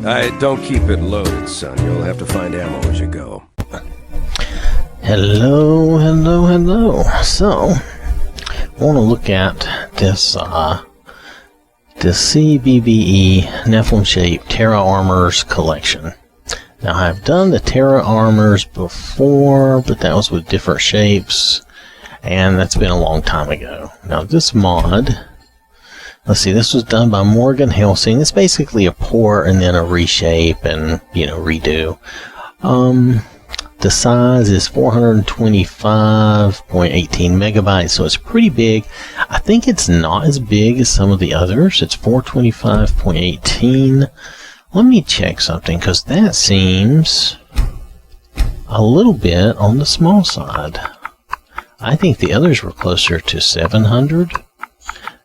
Don't keep it loaded, son. You'll have to find ammo as you go. Hello. So, I want to look at this, the CBBE Nephilim Shape TERA Armors collection. Now, I've done the TERA Armors before, but that was with different shapes, and that's been a long time ago. Now, this mod, let's see, this was done by Morgan Helsing. It's basically a port and then a reshape and, redo. The size is 425.18 megabytes, so it's pretty big. I think it's not as big as some of the others. It's 425.18. Let me check something, because that seems a little bit on the small side. I think the others were closer to 700.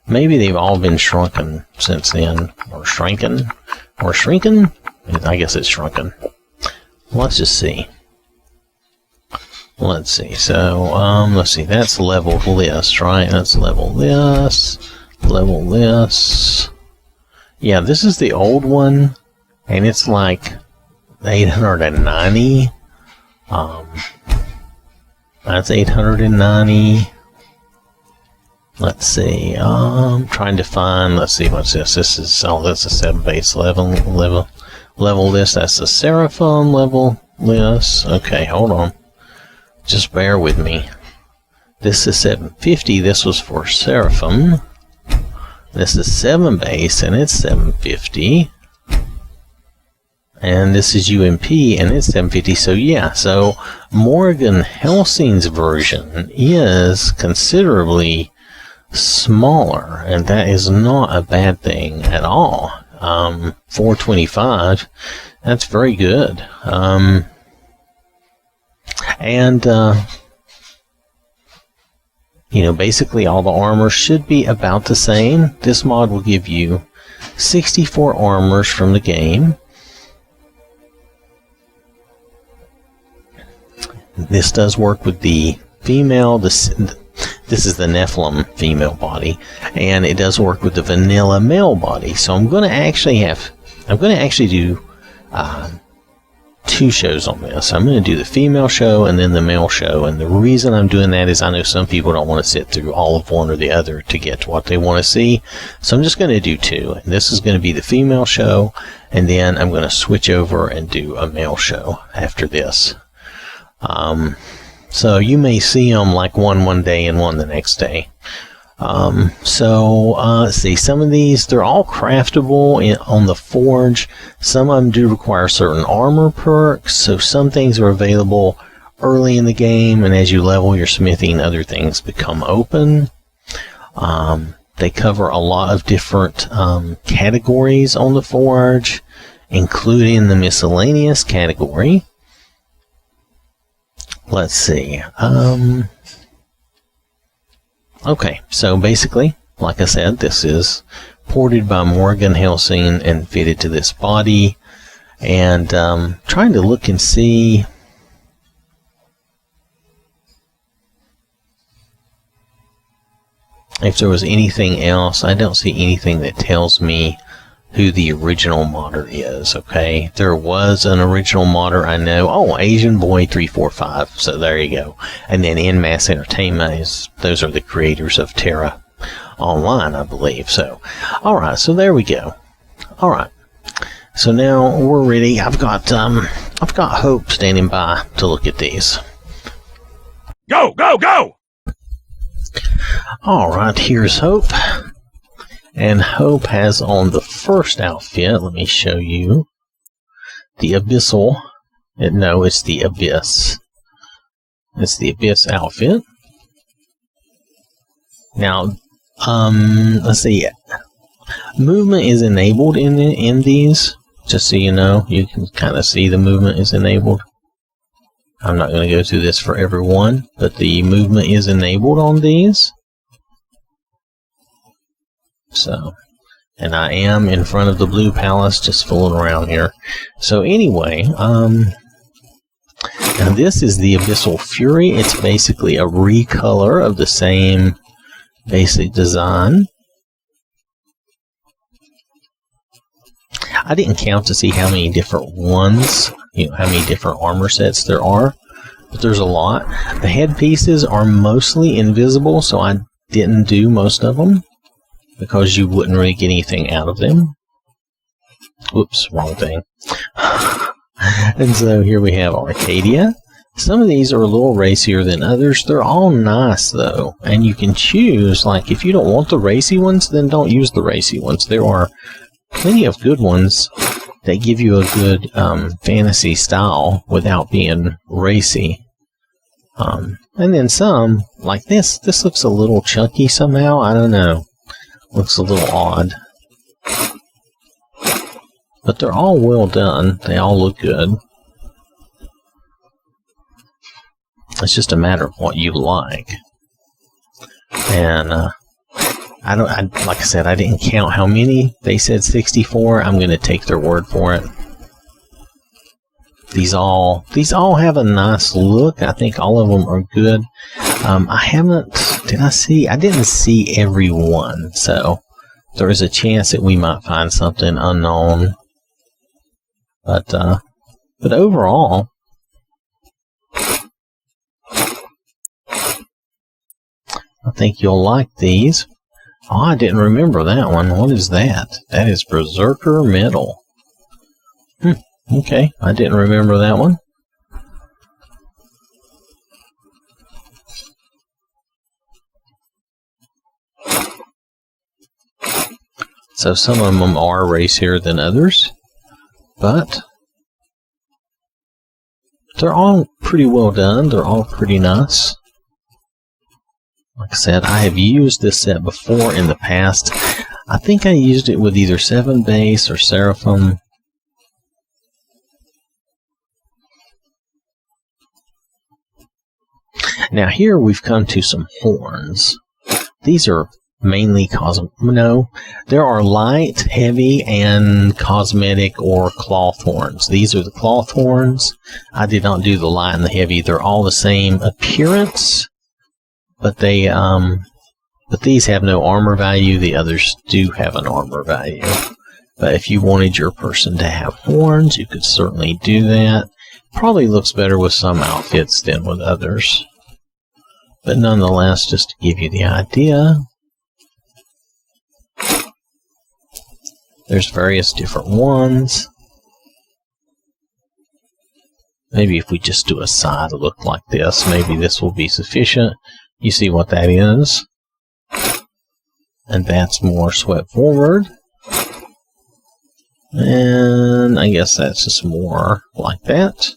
Maybe they've all been shrunken since then, or shrinking. I guess it's shrunken. Let's just see. Let's see. So, let's see. That's level list, right? That's level this. Yeah, this is the old one, and it's like 890. That's 890. Let's see. Trying to find. Let's see what's this. This is that's a 7 base level list. That's the Seraphim level list. Okay, hold on. Just bear with me. This is 750. This was for Seraphim. This is 7 base, and it's 750. And this is UMP, and it's 750. So yeah, so Morgan Helsing's version is considerably smaller, and that is not a bad thing at all. 425. That's very good. Basically all the armor should be about the same. This mod will give you 64 armors from the game. This does work with the female. This is the Nephilim female body, and it does work with the vanilla male body. So I'm going to actually do 2 shows on this. I'm going to do the female show and then the male show, and the reason I'm doing that is I know some people don't want to sit through all of one or the other to get to what they want to see, so I'm just going to do 2, and this is going to be the female show, and then I'm going to switch over and do a male show after this. So you may see them like one day and one the next day. Let's see, some of these, they're all craftable on the forge. Some of them do require certain armor perks, so some things are available early in the game, and as you level your smithing, other things become open. They cover a lot of different categories on the forge, including the miscellaneous category. Let's see. Okay, so basically, like I said, this is ported by Morgan Helsing and fitted to this body. And trying to look and see if there was anything else. I don't see anything that tells me who the original modder is, okay? There was an original modder, I know. Oh, Asian Boy 345. So there you go. And then In Mass Entertainment, those are the creators of TERA Online, I believe. So, all right. So there we go. All right. So now we're ready. I've got Hope standing by to look at these. Go! All right. Here's Hope. And Hope has on the first outfit. Let me show you. The Abyssal. No, it's the Abyss. It's the Abyss outfit. Now, let's see. Movement is enabled in these. Just so you know, you can kind of see the movement is enabled. I'm not going to go through this for everyone, but the movement is enabled on these. So, and I am in front of the Blue Palace, just fooling around here. So anyway, and this is the Abyssal Fury. It's basically a recolor of the same basic design. I didn't count to see how many different ones, how many different armor sets there are, but there's a lot. The headpieces are mostly invisible, so I didn't do most of them because you wouldn't really get anything out of them. Whoops, wrong thing. And so here we have Arcadia. Some of these are a little racier than others. They're all nice, though. And you can choose, like, if you don't want the racy ones, then don't use the racy ones. There are plenty of good ones that give you a good fantasy style without being racy. And then some, like this. This looks a little chunky somehow. I don't know. Looks a little odd. But they're all well done. They all look good. It's just a matter of what you like. And like I said, I didn't count how many. They said 64. I'm going to take their word for it. These all have a nice look. I think all of them are good. I didn't see every one, so there is a chance that we might find something unknown. But overall, I think you'll like these. Oh, I didn't remember that one. What is that? That is Berserker Metal. Okay, I didn't remember that one. So some of them are racier than others, but they're all pretty well done. They're all pretty nice. Like I said, I have used this set before in the past. I think I used it with either 7 base or Seraphim. Now here we've come to some horns. These are mainly there are light, heavy, and cosmetic or cloth horns. These are the cloth horns. I did not do the light and the heavy. They're all the same appearance. But but these have no armor value. The others do have an armor value. But if you wanted your person to have horns, you could certainly do that. Probably looks better with some outfits than with others. But nonetheless, just to give you the idea, there's various different ones. Maybe if we just do a side look like this, maybe this will be sufficient. You see what that is? And that's more swept forward. And I guess that's just more like that.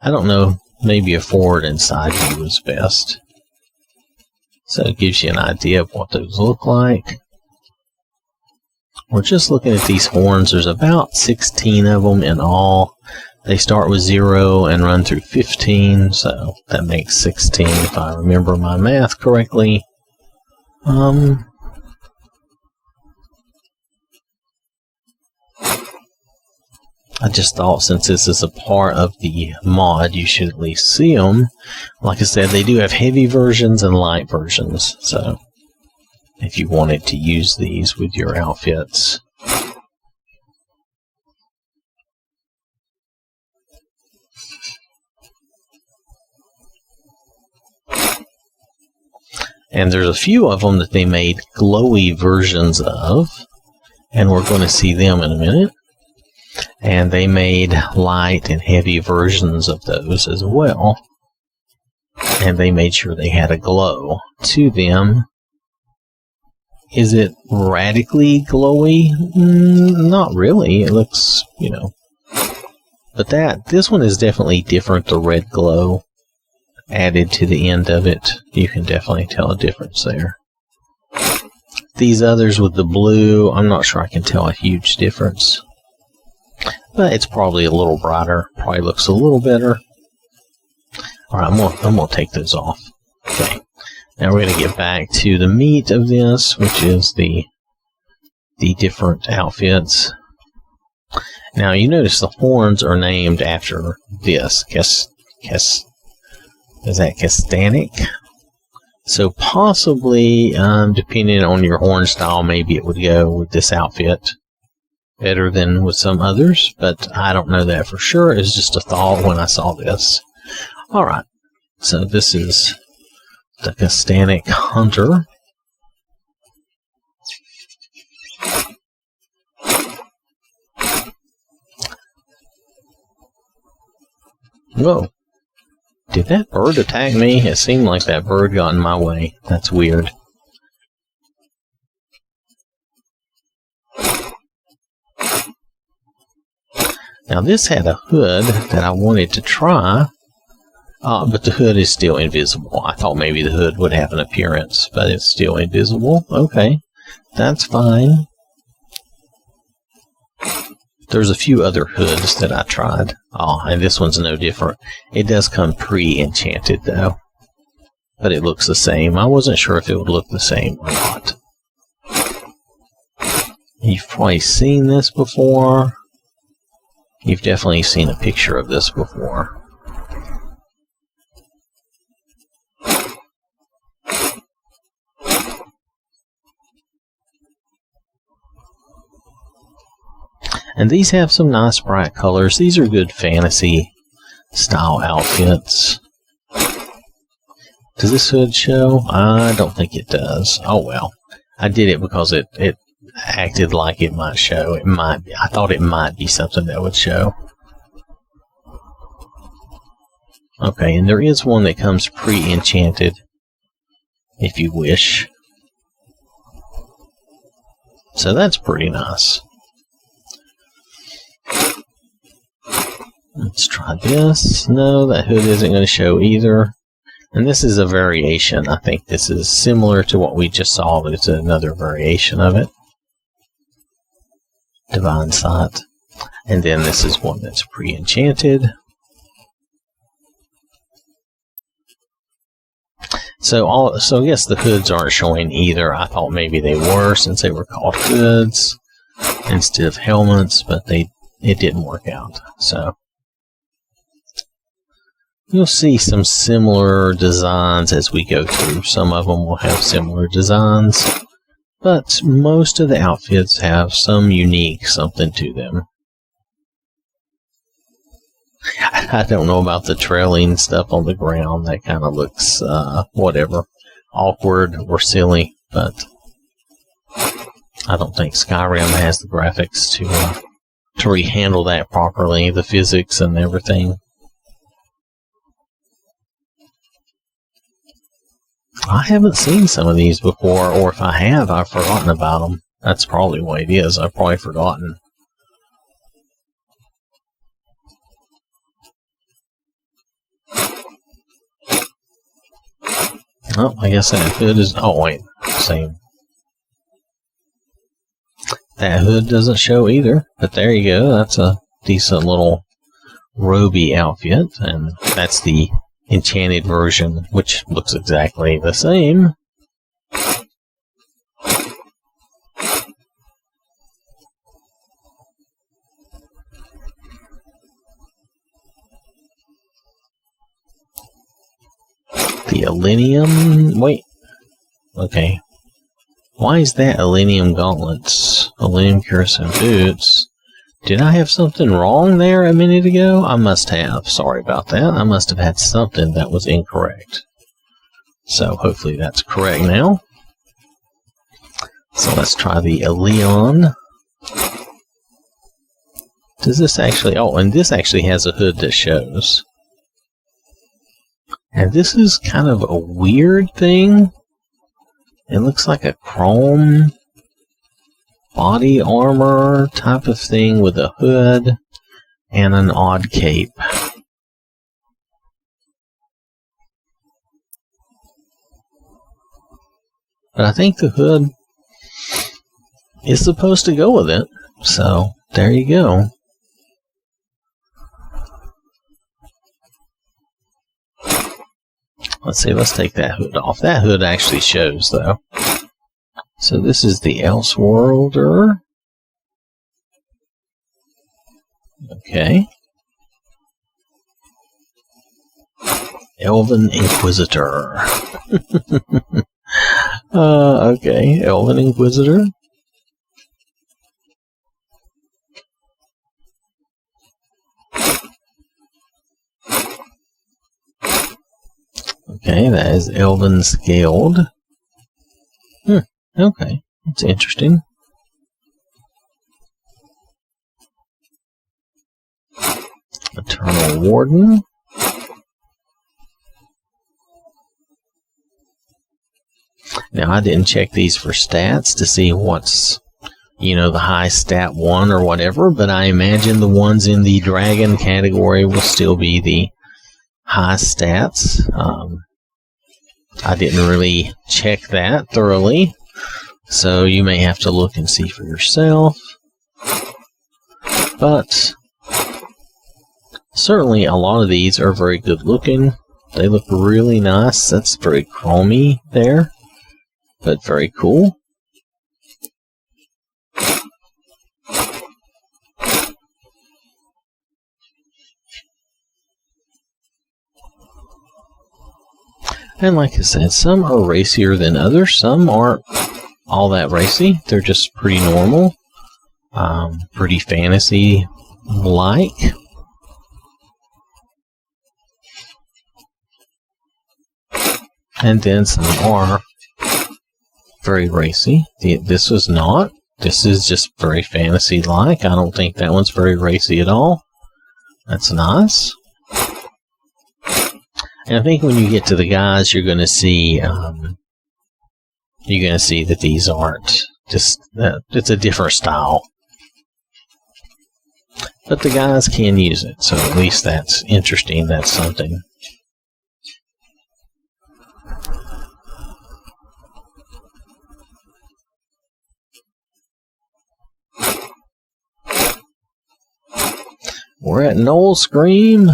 I don't know, maybe a forward and side view is best. So it gives you an idea of what those look like. We're just looking at these horns. There's about 16 of them in all. They start with 0 and run through 15, so that makes 16 if I remember my math correctly. I just thought since this is a part of the mod, you should at least see them. Like I said, they do have heavy versions and light versions, so if you wanted to use these with your outfits. And there's a few of them that they made glowy versions of, and we're going to see them in a minute. And they made light and heavy versions of those as well. And they made sure they had a glow to them. Is it radically glowy? Not really. It looks, But this one is definitely different, the red glow added to the end of it. You can definitely tell a difference there. These others with the blue, I'm not sure I can tell a huge difference. But it's probably a little brighter. Probably looks a little better. Alright, I'm gonna take those off. Okay. Now we're gonna get back to the meat of this, which is the different outfits. Now you notice the horns are named after this. Is that Castanic? So possibly, depending on your horn style, maybe it would go with this outfit. better than with some others, but I don't know that for sure. It's just a thought when I saw this. Alright, so this is the Castanic Hunter. Whoa. Did that bird attack me? It seemed like that bird got in my way. That's weird. Now this had a hood that I wanted to try, but the hood is still invisible. I thought maybe the hood would have an appearance, but it's still invisible. Okay, that's fine. There's a few other hoods that I tried. Oh, and this one's no different. It does come pre-enchanted though, but it looks the same. I wasn't sure if it would look the same or not. You've probably seen this before. You've definitely seen a picture of this before. And these have some nice bright colors. These are good fantasy style outfits. Does this hood show? I don't think it does. Oh well. I did it because it acted like it might show. It might be. I thought it might be something that would show. Okay, and there is one that comes pre-enchanted, if you wish. So that's pretty nice. Let's try this. No, that hood isn't going to show either. And this is a variation. I think this is similar to what we just saw, but it's another variation of it. Divine Sight. And then this is one that's pre-enchanted. So yes, the hoods aren't showing either. I thought maybe they were, since they were called hoods instead of helmets, but it didn't work out. So you'll see some similar designs as we go through. Some of them will have similar designs, but most of the outfits have some unique something to them. I don't know about the trailing stuff on the ground. That kind of looks, whatever, awkward or silly, but I don't think Skyrim has the graphics to rehandle that properly, the physics and everything. I haven't seen some of these before, or if I have, I've forgotten about them. That's probably what it is. I've probably forgotten. Oh, I guess that hood is... Oh, wait. Same. That hood doesn't show either, but there you go. That's a decent little roby outfit, and that's the enchanted version, which looks exactly the same. The Elenium... Wait. Okay. Why is that Elenium gauntlets? Elenium kerosene boots. Did I have something wrong there a minute ago? I must have. Sorry about that. I must have had something that was incorrect. So hopefully that's correct now. So let's try the Eleon. Does this actually... Oh, and this actually has a hood that shows. And this is kind of a weird thing. It looks like a chrome body armor type of thing with a hood and an odd cape. But I think the hood is supposed to go with it. So, there you go. Let's see, let's take that hood off. That hood actually shows, though. So this is the Elseworlder. Okay. Elven Inquisitor. Okay, Elven Inquisitor. Okay, that is Elven Scaled. Okay, that's interesting. Eternal Warden. Now, I didn't check these for stats to see what's, the high stat one or whatever, but I imagine the ones in the dragon category will still be the high stats. I didn't really check that thoroughly, so you may have to look and see for yourself. But certainly a lot of these are very good looking. They look really nice. That's very chromy there, but very cool. And like I said, some are racier than others. Some aren't all that racy. They're just pretty normal. Pretty fantasy-like. And then some are very racy. This is not. This is just very fantasy-like. I don't think that one's very racy at all. That's nice. And I think when you get to the guys, you're going to see that these aren't just. It's a different style. But the guys can use it, so at least that's interesting. That's something. We're at Noel Scream.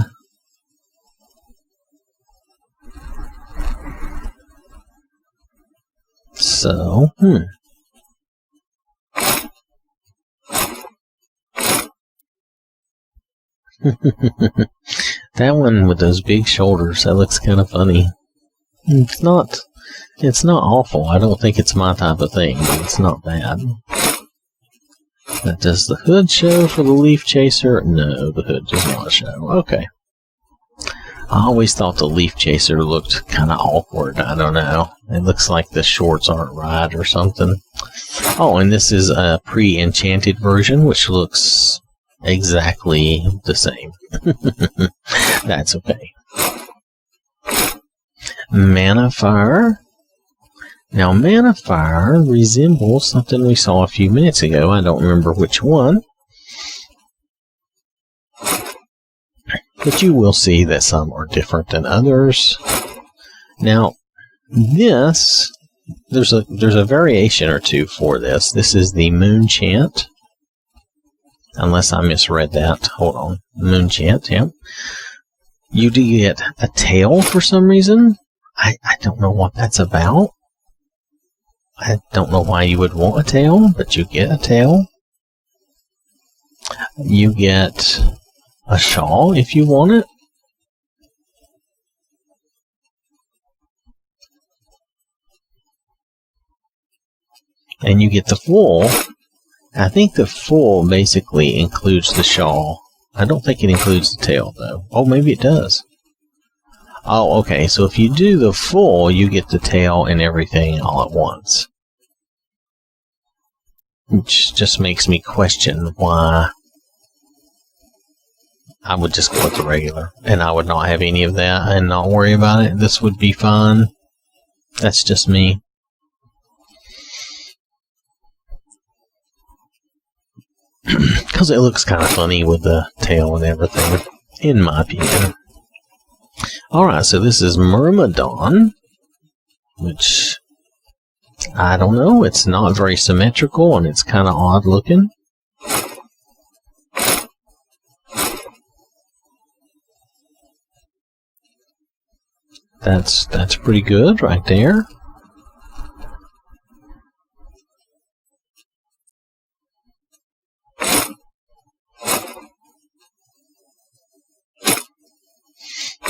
So, that one with those big shoulders, that looks kind of funny. It's not awful. I don't think it's my type of thing, but it's not bad. Does the hood show for the Leaf Chaser? No, the hood does not show. Okay. I always thought the Leaf Chaser looked kind of awkward. I don't know. It looks like the shorts aren't right or something. Oh, and this is a pre-enchanted version, which looks exactly the same. That's okay. Mana Fire. Now, Mana Fire resembles something we saw a few minutes ago. I don't remember which one. But you will see that some are different than others. Now, there's a variation or two for this. This is the Moon Chant. Unless I misread that. Hold on. Moon Chant, yeah. You do get a tail for some reason. I don't know what that's about. I don't know why you would want a tail, but you get a tail. You get a shawl if you want it. And you get the full. I think the full basically includes the shawl. I don't think it includes the tail, though. Oh, maybe it does. Oh, okay. So if you do the full, you get the tail and everything all at once. Which just makes me question why I would just go with the regular. And I would not have any of that and not worry about it. This would be fine. That's just me. Because it looks kind of funny with the tail and everything, in my opinion. Alright, so this is Myrmidon, which, I don't know, it's not very symmetrical and it's kind of odd looking. That's pretty good right there.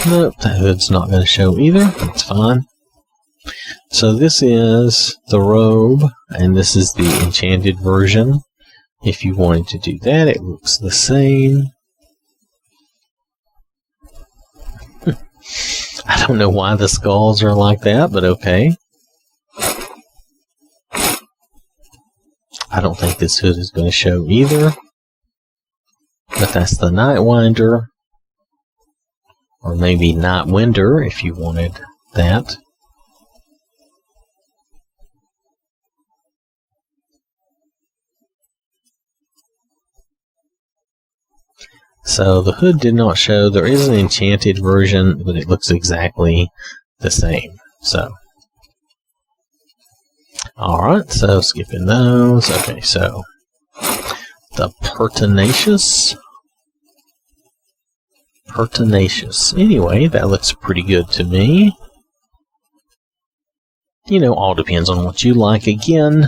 Nope, that hood's not going to show either. That's fine. So this is the robe, and this is the enchanted version. If you wanted to do that, it looks the same. I don't know why the skulls are like that, but okay. I don't think this hood is going to show either. But that's the Nightwinder. Or maybe Nightwinder if you wanted that. So the hood did not show. There is an enchanted version, but it looks exactly the same. So, alright, so skipping those. Okay, so the Pertinacious. Anyway, that looks pretty good to me. You know, all depends on what you like. Again,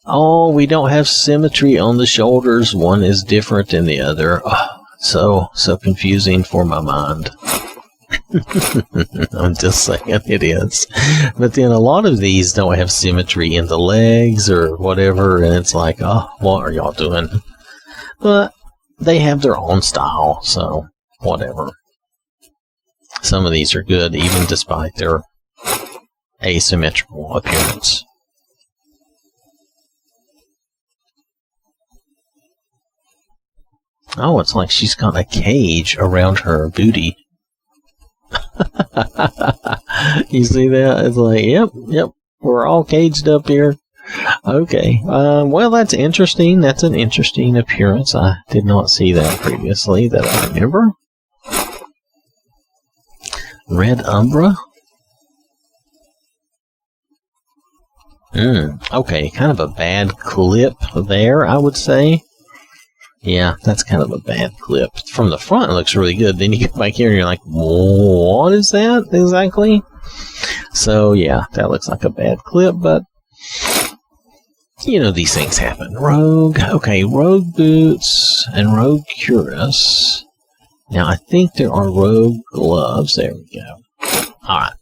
oh, we don't have symmetry on the shoulders. One is different than the other. Oh, so confusing for my mind. I'm just saying it is. But then a lot of these don't have symmetry in the legs or whatever, and it's like, oh, what are y'all doing? But they have their own style, so whatever. Some of these are good, even despite their asymmetrical appearance. Oh, it's like she's got a cage around her booty. You see that? It's like, yep, we're all caged up here. Okay, well, that's interesting. That's an interesting appearance. I did not see that previously that I remember. Red Umbra. Okay, kind of a bad clip there, I would say. Yeah, that's kind of a bad clip. From the front, it looks really good. Then you get back here and you're like, what is that exactly? So, yeah, that looks like a bad clip, but you know, these things happen. Rogue. Okay, Rogue Boots and Rogue Cuirass. Now, I think there are Rogue Gloves. There we go. Alright.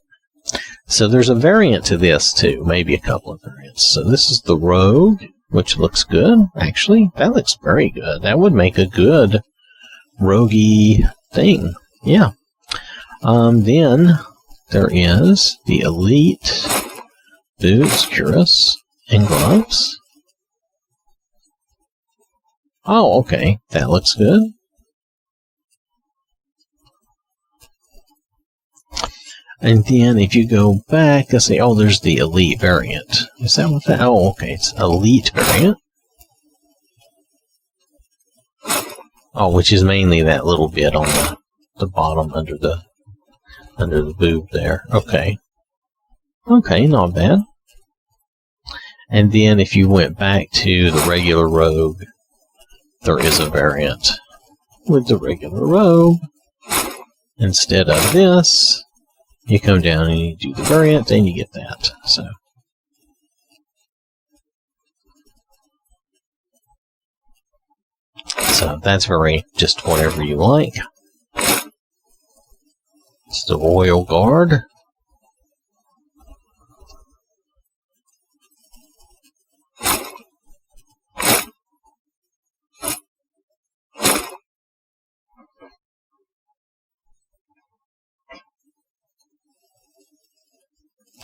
So there's a variant to this, too. Maybe a couple of variants. So this is the Rogue, which looks good. Actually, that looks very good. That would make a good roguey thing. Yeah. Then there is the Elite Boots, Cuirass, and Gloves. Oh, okay. That looks good. And then if you go back, let's see, oh, there's the Elite variant. Is that what that? Oh, okay, it's Elite variant. Oh, which is mainly that little bit on the bottom under the boob there. Okay. Okay, not bad. And then if you went back to the regular robe, there is a variant with the regular robe. Instead of this, you come down and you do the variant, and you get that. So that's very just whatever you like. It's the Royal Guard.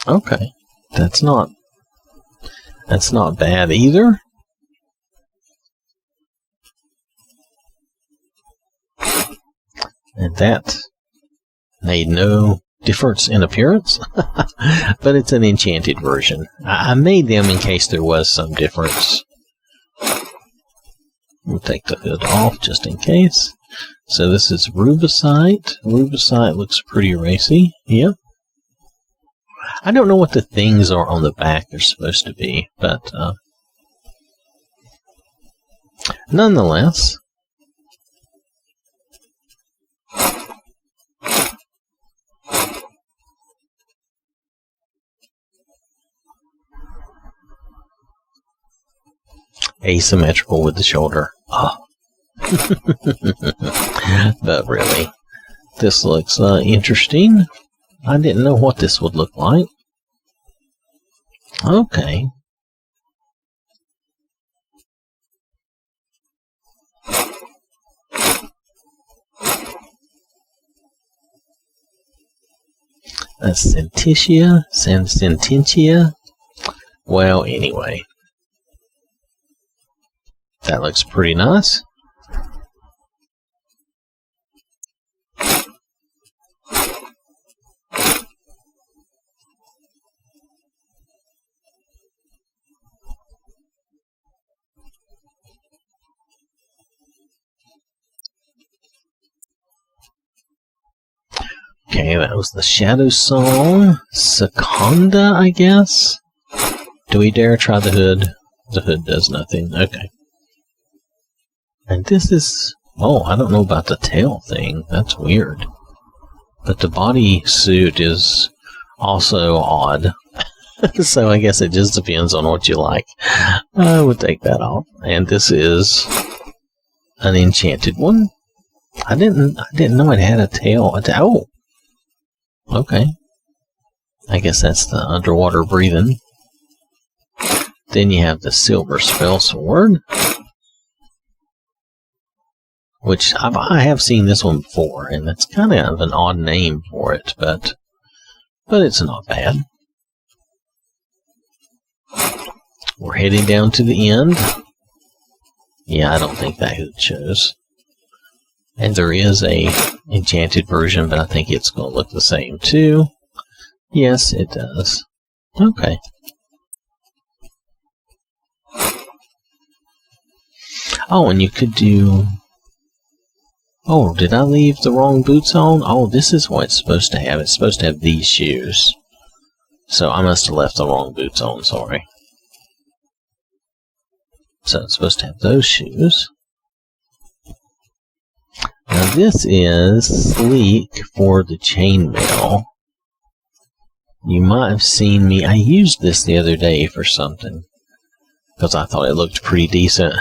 Okay, that's not bad either. And that made no difference in appearance, but it's an enchanted version. I made them in case there was some difference. We'll take the hood off just in case. So this is Rubicite. Rubicite looks pretty racy. Yep. I don't know what the things are on the back they're supposed to be, but nonetheless. Asymmetrical with the shoulder. Oh. But really, this looks interesting. I didn't know what this would look like. Okay. That's Sentitia. Sententia. Well, anyway. That looks pretty nice. Okay, that was the Shadow Song. Seconda, I guess? Do we dare try the hood? The hood does nothing. Okay. And this is... Oh, I don't know about the tail thing. That's weird. But the body suit is also odd. So I guess it just depends on what you like. I would take that off. And this is an enchanted one. I didn't know it had a tail. Oh! Okay. I guess that's the underwater breathing. Then you have the Silver Spell Sword. Which I have seen this one before, and that's kind of an odd name for it, but it's not bad. We're heading down to the end. Yeah, I don't think that hood shows. And there is a enchanted version, but I think it's going to look the same too. Yes, it does. Okay. Oh, and you could do... Oh, did I leave the wrong boots on? Oh, this is what it's supposed to have. It's supposed to have these shoes. So I must have left the wrong boots on, sorry. So it's supposed to have those shoes. Now this is sleek for the chainmail. You might have seen me. I used this the other day for something. Because I thought it looked pretty decent.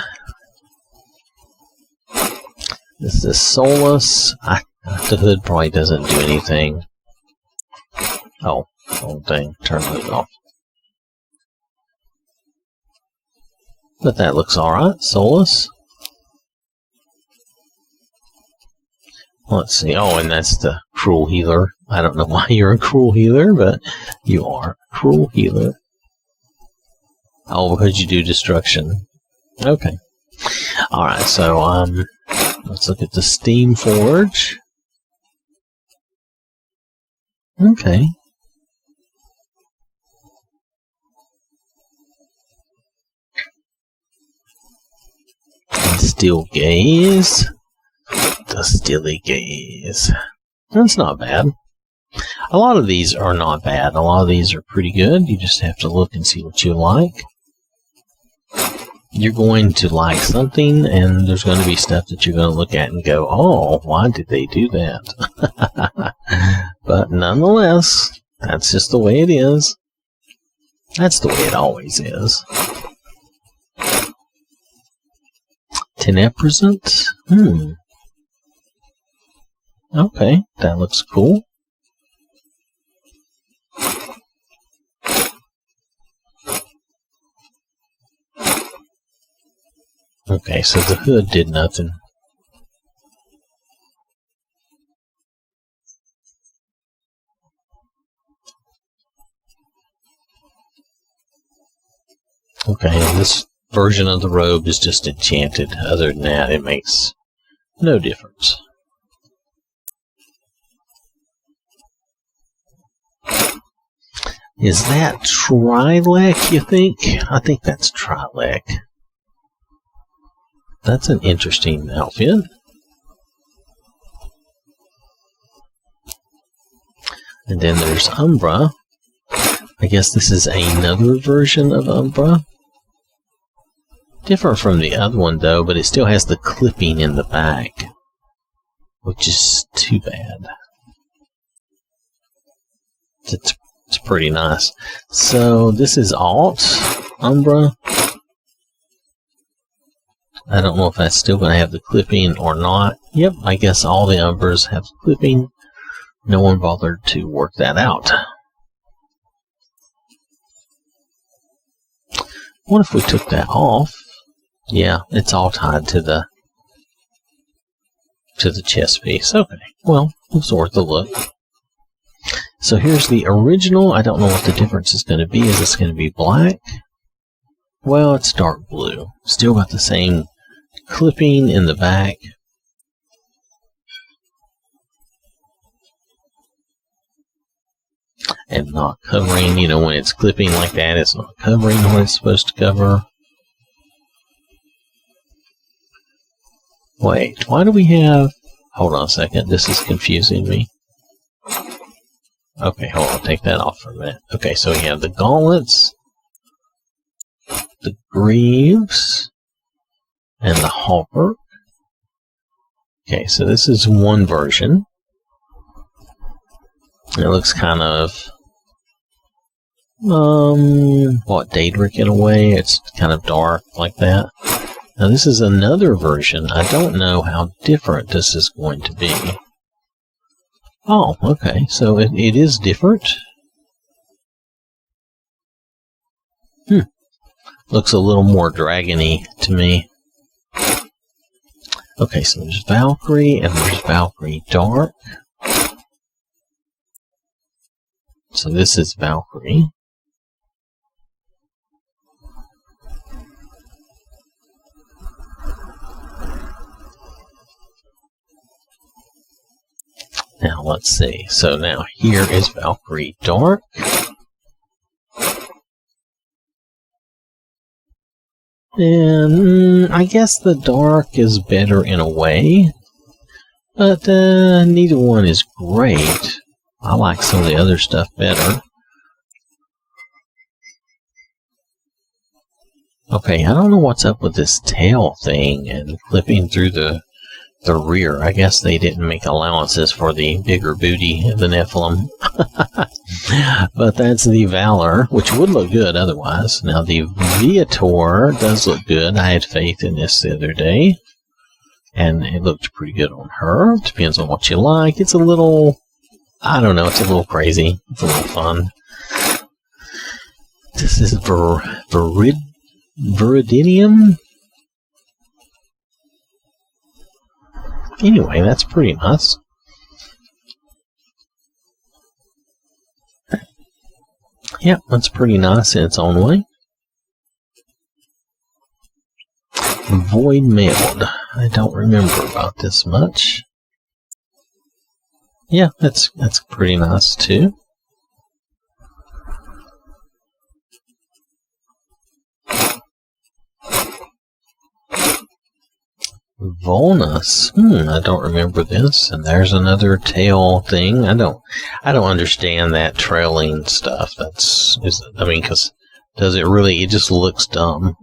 This is Solus. The hood probably doesn't do anything. Oh, wrong thing. Turn the hood off. But that looks alright. Solus. Let's see. Oh, and that's the Cruel Healer. I don't know why you're a Cruel Healer, but you are. Cruel Healer. Oh, because you do destruction. Okay. Alright, so, let's look at the Steam Forge. Okay. And Steel Gaze. The Steely Gaze. That's not bad. A lot of these are not bad. A lot of these are pretty good. You just have to look and see what you like. You're going to like something, and there's going to be stuff that you're going to look at and go, oh, why did they do that? But nonetheless, that's just the way it is. That's the way it always is. Tenepresent? Okay, that looks cool. Okay, so the hood did nothing. Okay, and this version of the robe is just enchanted. Other than that, it makes no difference. Is that Trilek, you think? I think that's Trilek. That's an interesting outfit. And then there's Umbra. I guess this is another version of Umbra. Different from the other one, though, but it still has the clipping in the back, which is too bad. It's pretty nice. So this is Alt Umbra. I don't know if that's still going to have the clipping or not. Yep, I guess all the Umbras have clipping. No one bothered to work that out. What if we took that off? Yeah, it's all tied to the chest piece. Okay, well, it's worth a look. So here's the original. I don't know what the difference is going to be. Is this going to be black? Well, it's dark blue. Still got the same clipping in the back. And not covering, you know, when it's clipping like that, it's not covering what it's supposed to cover. Wait, why do we have... Hold on a second, this is confusing me. Okay, hold on, take that off for a minute. Okay, so we have the gauntlets, the greaves, and the hauberk. Okay, so this is one version. It looks kind of... Daedric in a way. It's kind of dark like that. Now this is another version. I don't know how different this is going to be. Oh, okay. So it is different. Looks a little more dragony to me. Okay, so there's Valkyrie and there's Valkyrie Dark. So this is Valkyrie. Now, let's see. So now here is Valkyrie Dark. And I guess the Dark is better in a way. But neither one is great. I like some of the other stuff better. Okay, I don't know what's up with this tail thing and clipping through the rear. I guess they didn't make allowances for the bigger booty of the Nephilim. But that's the Valor, which would look good otherwise. Now the Viator does look good. I had faith in this the other day. And it looked pretty good on her. Depends on what you like. It's a little... I don't know, it's a little crazy. It's a little fun. This is Viridinium. Anyway, that's pretty nice. Yep, that's pretty nice in its own way. Void Mailed. I don't remember about this much. Yeah, that's pretty nice too. Volnus. I don't remember this. And there's another tail thing. I don't understand that trailing stuff. Because does it really? It just looks dumb.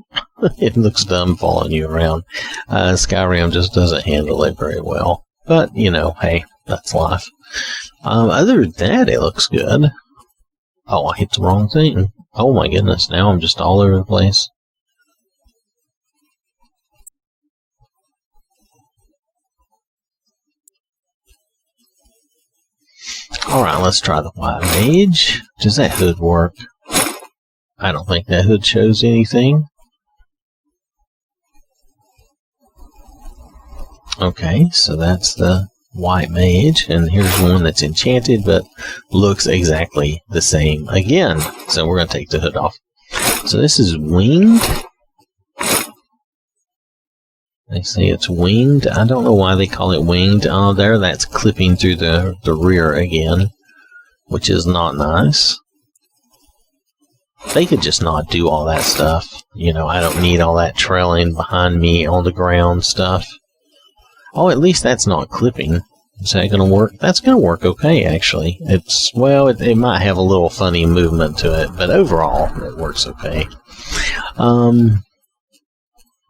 It looks dumb following you around. Skyrim just doesn't handle it very well. But you know, hey, that's life. Other than that, it looks good. Oh, I hit the wrong thing. Oh my goodness! Now I'm just all over the place. Alright, let's try the White Mage. Does that hood work? I don't think that hood shows anything. Okay, so that's the White Mage, and here's one that's enchanted, but looks exactly the same again. So we're going to take the hood off. So this is winged. They say it's winged. I don't know why they call it winged. Oh, there, that's clipping through the rear again, which is not nice. They could just not do all that stuff. You know, I don't need all that trailing behind me on the ground stuff. Oh, at least that's not clipping. Is that going to work? That's going to work okay, actually. It's, well, it might have a little funny movement to it, but overall, it works okay.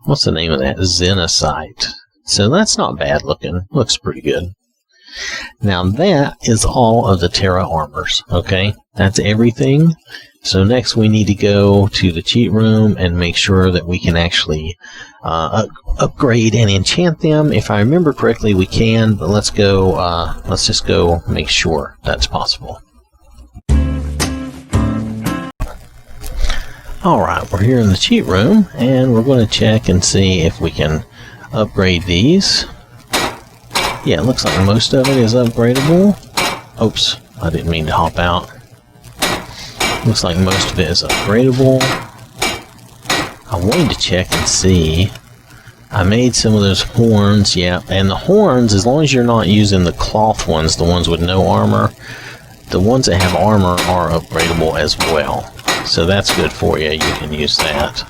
What's the name of that? Xenocite. So that's not bad looking. Looks pretty good. Now that is all of the TERA armors. Okay? That's everything. So next we need to go to the cheat room and make sure that we can actually upgrade and enchant them. If I remember correctly, we can, but let's go, let's just go make sure that's possible. Alright, we're here in the cheat room, and we're going to check and see if we can upgrade these. Yeah, it looks like most of it is upgradable. Oops, I didn't mean to hop out. Looks like most of it is upgradable. I wanted to check and see. I made some of those horns, yeah, and the horns, as long as you're not using the cloth ones, the ones with no armor, the ones that have armor are upgradable as well. So that's good for you. You can use that.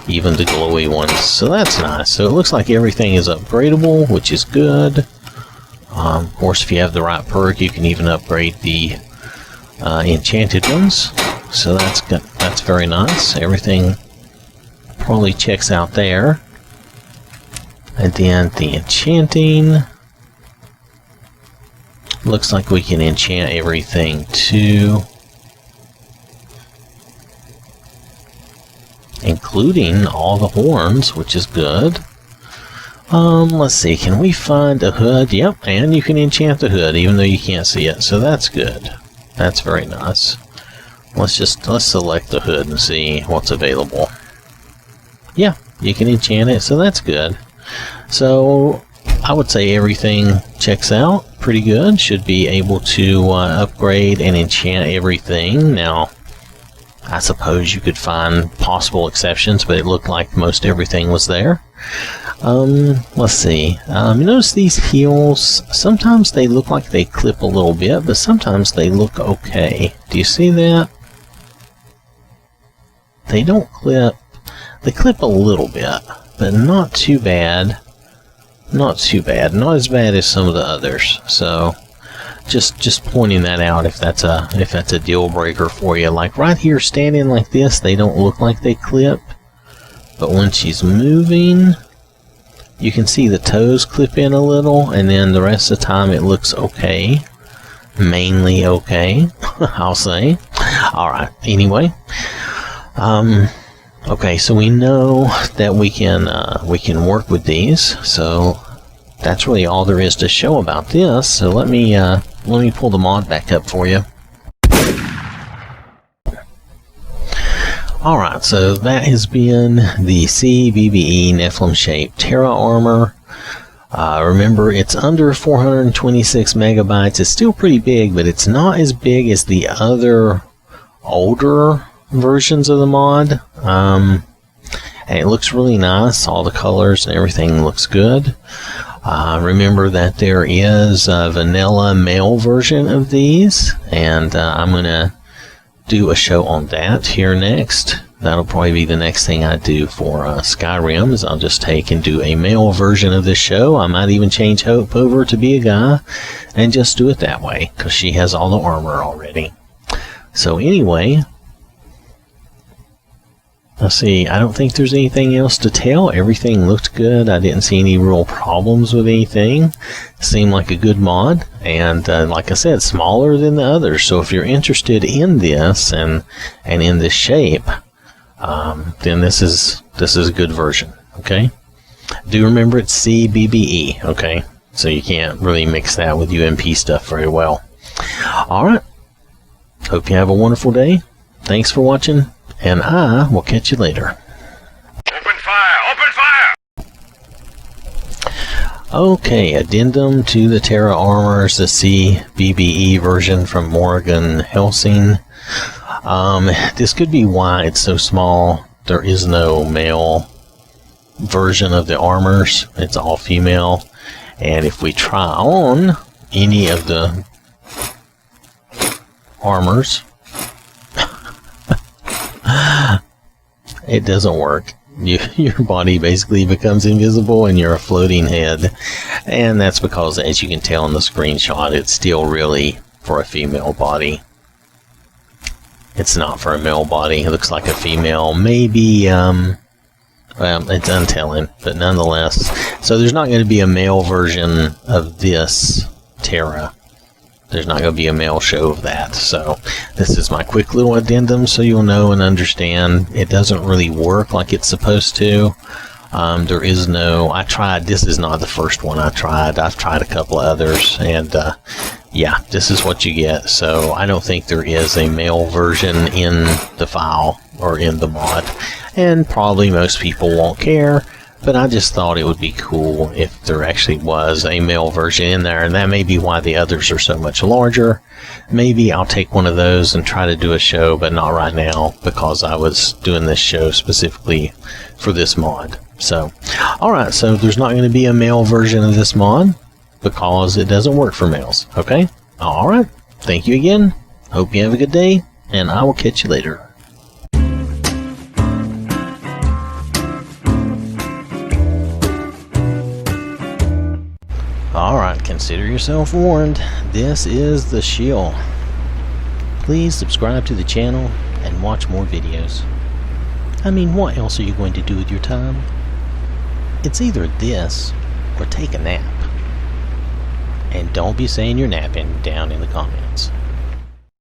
Even the glowy ones. So that's nice. So it looks like everything is upgradable, which is good. Of course, if you have the right perk, you can even upgrade the enchanted ones. So that's good. That's very nice. Everything probably checks out there. And then the enchanting. Looks like we can enchant everything too. Including all the horns, which is good. Let's see, can we find a hood? Yep, and you can enchant the hood even though you can't see it, so that's good. That's very nice. Let's select the hood and see what's available. Yeah, you can enchant it, so that's good. So I would say everything checks out pretty good. Should be able to upgrade and enchant everything. Now, I suppose you could find possible exceptions, but it looked like most everything was there. Let's see. You notice these heels, sometimes they look like they clip a little bit, but sometimes they look okay. Do you see that? They don't clip. They clip a little bit, but not too bad. Not too bad. Not as bad as some of the others. So just pointing that out if that's a deal breaker for you. Like right here standing like this, they don't look like they clip. But when she's moving, you can see the toes clip in a little, and then the rest of the time it looks okay. Mainly okay, I'll say. Alright, anyway. Okay, so we know that we can work with these, so that's really all there is to show about this. So let me pull the mod back up for you. Alright, so that has been the CBBE Nephilim Shape TERA armor. Remember, it's under 426 megabytes. It's still pretty big, but it's not as big as the other older versions of the mod. And it looks really nice. All the colors and everything looks good. Remember that there is a vanilla male version of these, and I'm going to do a show on that here next. That'll probably be the next thing I do for Skyrim, is I'll just take and do a male version of this show. I might even change Hope over to be a guy and just do it that way, because she has all the armor already. So anyway, let's see, I don't think there's anything else to tell. Everything looked good. I didn't see any real problems with anything. Seemed like a good mod, and like I said, smaller than the others. So if you're interested in this and in this shape, then this is a good version. Okay, do remember it's CBBE. Okay, so you can't really mix that with UMP stuff very well. All right, hope you have a wonderful day. Thanks for watching, and I will catch you later. Open fire! Open fire! Okay, addendum to the TERA armors, the CBBE version from Morgan Helsing. This could be why it's so small. There is no male version of the armors. It's all female. And if we try on any of the armors, it doesn't work. Your body basically becomes invisible and you're a floating head. And that's because, as you can tell in the screenshot, it's still really for a female body. It's not for a male body. It looks like a female. Maybe, well, it's untelling, but nonetheless. So there's not going to be a male version of this TERA. There's not going to be a male show of that. So this is my quick little addendum so you'll know and understand. It doesn't really work like it's supposed to. There is no, I tried, this is not the first one I tried. I've tried a couple of others, and yeah, this is what you get. So I don't think there is a male version in the file or in the mod, and probably most people won't care but I just thought it would be cool if there actually was a male version in there, and that may be why the others are so much larger. Maybe I'll take one of those and try to do a show, but not right now, because I was doing this show specifically for this mod. So, alright, so there's not going to be a male version of this mod, because it doesn't work for males, okay? Alright, thank you again, hope you have a good day, and I will catch you later. Alright, consider yourself warned. This is the shield. Please subscribe to the channel and watch more videos. I mean, what else are you going to do with your time? It's either this or take a nap. And don't be saying you're napping down in the comments.